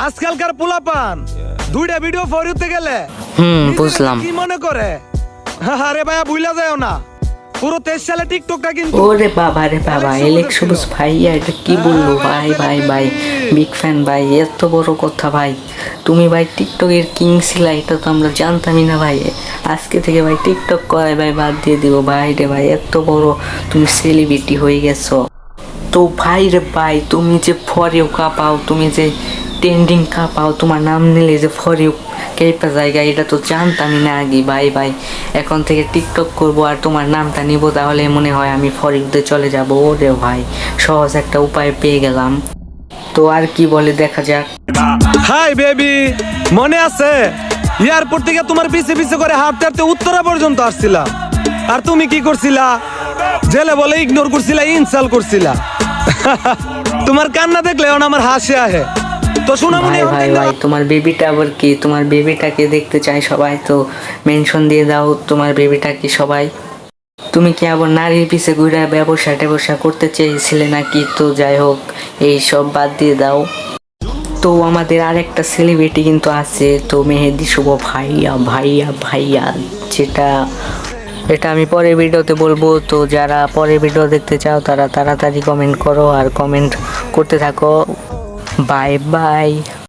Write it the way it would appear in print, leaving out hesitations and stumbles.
আজকালকার পোলাপান দুইটা ভিডিও ফরিতে গেলে বুঝলাম। কি মনে করে? আরে ভাইয়া ভুলা যাও না, পুরো 23 সালে টিকটকটা কিন্তু ওরে বাবা রে বাবা, এলেক সবুজ ভাইয়া এটা কি বললো? ভাই ভাই ভাই, বিগ ফ্যান ভাই, এত বড় কথা ভাই। তুমি ভাই টিকটকের কিং ছিলা, এটা তো আমরা জানতামই না ভাই। আজকে থেকে ভাই টিকটক করাই ভাই বাদ দিয়ে দিব ভাই রে ভাই, এত বড় তুমি সেলিব্রিটি হয়ে গেছো। তো ভাই রে ভাই, তুমি যে ফরেও কাঁপাও, তুমি যে ট্রেন্ডিং কাঁপাও, তোমার নাম নিলে যে ফরেও কেপা জায়গা, এটা তো জানতামই না আগে ভাই ভাই। এখন থেকে টিকটক করব আর তোমার নামটা নিব, তাহলে মনে হয় আমি ফরিদে চলে যাব। ওরে ভাই, সহজ একটা উপায় পেয়ে গেলাম। তো আর কি বলে দেখা যাক। হাই বেবি, মনে আছে এয়ারপোর্ট থেকে তোমার পিছে পিছে করে হাঁটতে হাঁটতে উত্তরা পর্যন্ত আসছিলাম, আর তুমি কি করছিলা? জেলে বলে ইগনোর করছিলা, ইনসাল করছিলা। তোমার কান্না দেখলে আমার হাসি আহে। তো শোনা ভাই ভাই ভাই, তোমার বেবিটা আবার কি? তোমার বেবিটাকে দেখতে চাই সবাই, তো মেনশন দিয়ে দাও তোমার বেবিটা কি সবাই। তুমি কি আবার নারীর পিছে ঘুরে ব্যবসা করতে চেয়েছিলে নাকি? তো যাই হোক, এই সব বাদ দিয়ে দাও। তো আমাদের আরেকটা সেলিব্রিটি কিন্তু আছে, তো মেহেদি শুভ ভাইয়া ভাইয়া ভাইয়া, যেটা এটা আমি পরের ভিডিওতে বলবো। তো যারা পরের ভিডিও দেখতে চাও তারা তাড়াতাড়ি কমেন্ট করো আর কমেন্ট করতে থাকো। Bye bye.